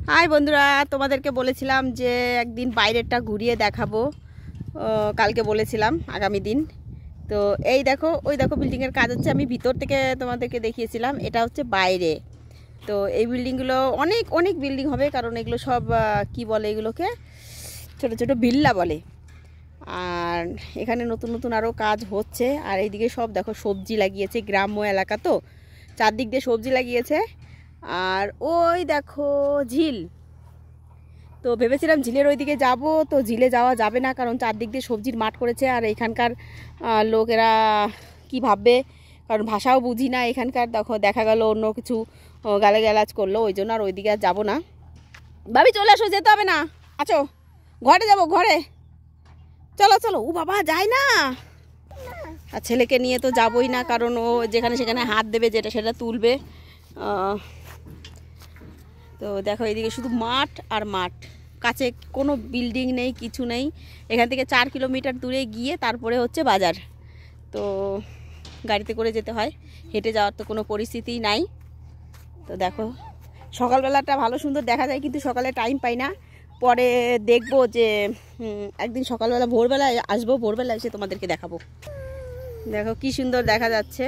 High বন্ধুরা, তোমাদেরকে বলেছিলাম যে একদিন বাইরেরটা ঘুরিয়ে দেখাবো। কালকে বলেছিলাম আগামী দিন। তো এই দেখো, ওই দেখো বিল্ডিংয়ের কাজ হচ্ছে। আমি ভিতর থেকে তোমাদেরকে দেখিয়েছিলাম, এটা হচ্ছে বাইরে। তো এই বিল্ডিংগুলো অনেক অনেক বিল্ডিং হবে, কারণ এগুলো সব কি বলে, এগুলোকে ছোট ছোট ভিল্লা বলে। আর এখানে নতুন নতুন আরও কাজ হচ্ছে। আর এইদিকে সব দেখো সবজি লাগিয়েছে, গ্রাম্য এলাকা তো চারদিক দিয়ে সবজি লাগিয়েছে। আর ওই দেখো ঝিল। তো ভেবেছিলাম ঝিলের ওইদিকে যাব, তো ঝিলে যাওয়া যাবে না, কারণ চারদিক দিয়ে সবজির মাঠ করেছে। আর এখানকার লোকেরা কি ভাববে, কারণ ভাষাও বুঝি না এখানকার। দেখো দেখা গেল অন্য কিছু গালাগালাজ করলো, ওই জন্য আর ওইদিকে আর যাবো না। ভাবি চলে আসো, যেতে হবে না, আছো ঘরে যাব, ঘরে চলো চলো। ও বাবা যায় না। আর ছেলেকে নিয়ে তো যাবই না, কারণ ও যেখানে সেখানে হাত দেবে, যেটা সেটা তুলবে। তো দেখো এইদিকে শুধু মাঠ আর মাঠ, কাছে কোনো বিল্ডিং নেই, কিছু নেই। এখান থেকে 4 কিলোমিটার দূরে গিয়ে তারপরে হচ্ছে বাজার। তো গাড়িতে করে যেতে হয়, হেঁটে যাওয়ার তো কোনো পরিস্থিতিই নাই। তো দেখো সকালবেলাটা ভালো সুন্দর দেখা যায়, কিন্তু সকালে টাইম পাই না। পরে দেখবো যে একদিন সকালবেলা ভোরবেলায় আসবো, ভোরবেলা এসে তোমাদেরকে দেখাবো। দেখো কি সুন্দর দেখা যাচ্ছে।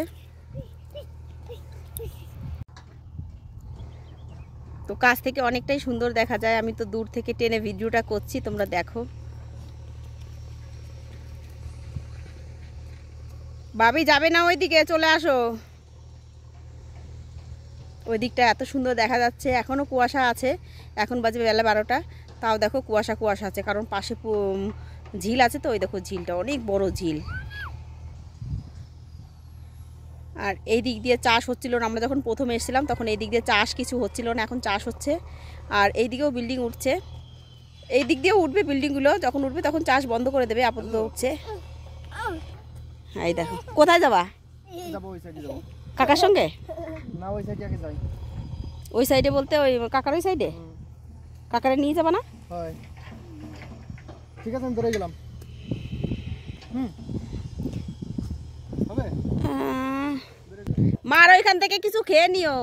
তো কাছ থেকে অনেকটাই সুন্দর দেখা যায়, আমি তো দূর থেকে টেনে ভিডিওটা করছি, তোমরা দেখো। ভাবি যাবে না ওইদিকে, চলে আসো। ওই দিকটা এত সুন্দর দেখা যাচ্ছে, এখনও কুয়াশা আছে। এখন বাজে বেলা 12টা, তাও দেখো কুয়াশা কুয়াশা আছে, কারণ পাশে ঝিল আছে। তো ওই দেখো ঝিলটা অনেক বড় ঝিল। আর এই দিক দিয়ে চাষ হচ্ছিল না, আমরা যখন প্রথমে এসেছিলাম তখন এই দিক দিয়ে চাষ কিছু হচ্ছিল না, এখন চাষ হচ্ছে। আর এই দিকেও বিল্ডিং উঠছে, এই দিক দিয়েও উঠবে বিল্ডিংগুলো, যখন উঠবে তখন চাষ বন্ধ করে দেবে, আপাতত উঠছে। এই দেখো, কোথায় যাবা? কাকার সঙ্গে? ওই সাইডে বলতে ওই কাকার ওই সাইডে? কাকারে নিয়ে যাবা না? ঠিক আছে, আমি ধরে গেলাম। মার ওইখান থেকে কিছু খেয়ে নিও।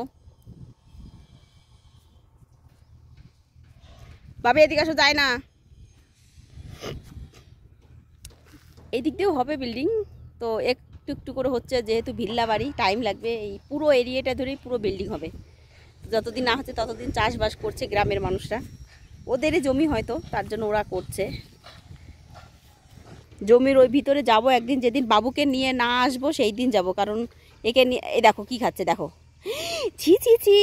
ভাবি এদিকে আসো, যায় না। এই দিক দিয়েও হবে বিল্ডিং, তো একটু একটু করে হচ্ছে, যেহেতু ভিল্লা বাড়ি টাইম লাগবে। এই পুরো এরিয়াটা ধরেই পুরো বিল্ডিং হবে। যতদিন না হচ্ছে ততদিন চাষবাস করছে গ্রামের মানুষরা, ওদেরই জমি হয়তো, তার জন্য ওরা করছে। জমির ওই ভিতরে যাব একদিন, যেদিন বাবুকে নিয়ে না আসবো সেই দিন যাব, কারণ একে নিয়ে এই দেখো কি খাচ্ছে, দেখো ছি ছি ছি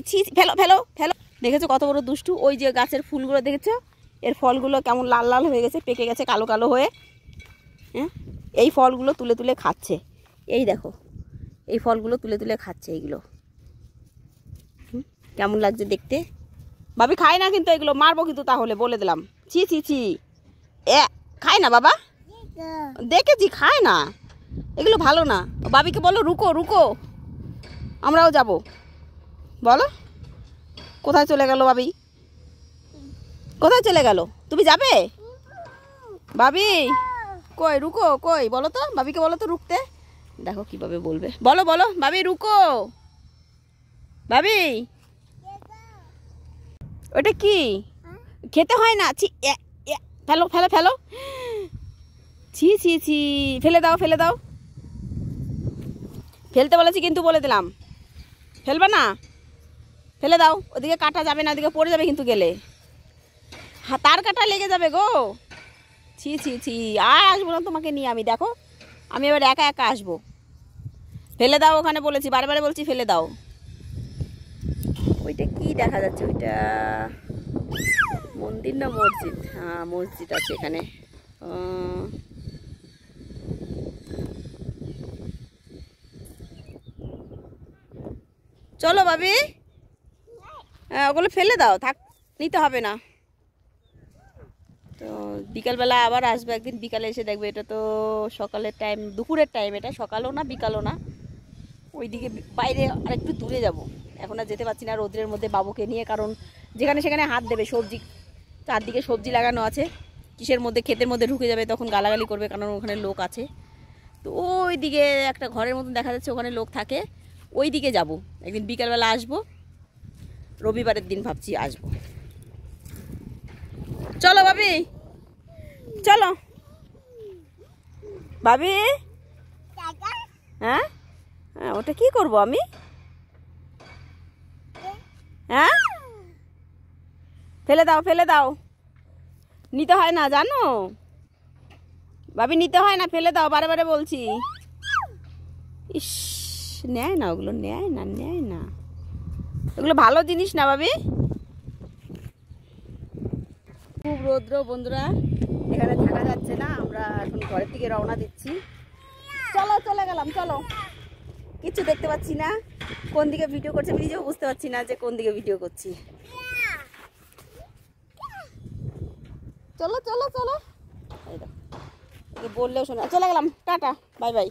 ছি, ফেলো ফেলো ফেলো। দেখেছো কত বড় দুষ্টু। ওই যে গাছের ফুলগুলো দেখেছো, এর ফলগুলো কেমন লাল লাল হয়ে গেছে, পেকে গেছে কালো কালো হয়ে। হ্যাঁ, এই ফলগুলো তুলে তুলে খাচ্ছে। এই দেখো এই ফলগুলো তুলে তুলে খাচ্ছে এইগুলো। কেমন লাগছে দেখতে। ভাবি খায় না কিন্তু এগুলো, মারবো কিন্তু তাহলে, বলে দিলাম। ছি ছি ছি, খায় না বাবা, দেখেছি খায় না, এগুলো ভালো না। বাবিকে বলো রুকো রুকো, আমরাও যাব। বলো কোথায় চলে গেল ভাবি, কোথায় চলে গেল? তুমি যাবে ভাবি? কই রুকো, কই বলো তো, ভাবিকে বলো তো রুকতে। দেখো কিভাবে বলবে, বলো বলো ভাবি রুকো। ভাবি ওটা কি খেতে হয় না, ছি, ফেলো ফেলো ফেলো, ছি ছি ছি, ফেলে দাও ফেলে দাও। ফেলতে বলেছি কিন্তু, বলে দিলাম ফেলবে না, ফেলে দাও। ওদিকে কাটা যাবে না, ওদিকে পড়ে যাবে কিন্তু গেলে, তার কাটা লেগে যাবে গো। ছি ছি ছি, আর আসবো না তোমাকে নিয়ে আমি, দেখো আমি এবার একা একা আসবো। ফেলে দাও, ওখানে বলেছি, বারে বারে বলছি ফেলে দাও। ওইটা কি দেখা যাচ্ছে, ওইটা মন্দির না মসজিদ? হ্যাঁ মসজিদ আছে এখানে। চলো ভাবি, ওগুলো ফেলে দাও, থাক, নিতে হবে না। তো বিকালবেলা আবার আসবে একদিন, বিকালে এসে দেখবে। এটা তো সকালের টাইম, দুপুরের টাইম, এটা সকালও না বিকালও না। ওইদিকে বাইরে আরেকটু দূরে যাব, এখন আর যেতে পারছি না রোদ্রের মধ্যে বাবুকে নিয়ে, কারণ যেখানে সেখানে হাত দেবে। সবজি চারদিকে সবজি লাগানো আছে, কিসের মধ্যে ক্ষেতের মধ্যে ঢুকে যাবে, তখন গালাগালি করবে, কারণ ওখানে লোক আছে। তো ওই দিকে একটা ঘরের মতন দেখা যাচ্ছে, ওখানে লোক থাকে, ওই দিকে যাব একদিন, বিকালবেলা আসবো। রবিবারের দিন ভাবছি আসবো। চলো ভাবি, চলো ভাবি। হ্যাঁ হ্যাঁ, ওটা কি করব আমি? হ্যাঁ, ফেলে দাও, ফেলে দাও। নিতে হয় না জানো ভাবি, নিতে হয় না, ফেলে দাও, বারে বারে বলছি। ইস, নেয় না ওগুলো, নেয় না, নেয় না ওগুলো, ভালো জিনিস না ভাবি। খুব রৌদ্র বন্ধুরা, এখানে থাকা যাচ্ছে না, আমরা এখন ঘরের দিকে রওনা দিচ্ছি। চলো, চলে গেলাম, চলো। কিছু দেখতে পাচ্ছি না, কোন দিকে ভিডিও করছে নিজেও বুঝতে পারছি না যে কোন দিকে ভিডিও করছি। চলো চলো চলো, বললেও শোনা। চলে গেলাম, টাটা, বাই বাই।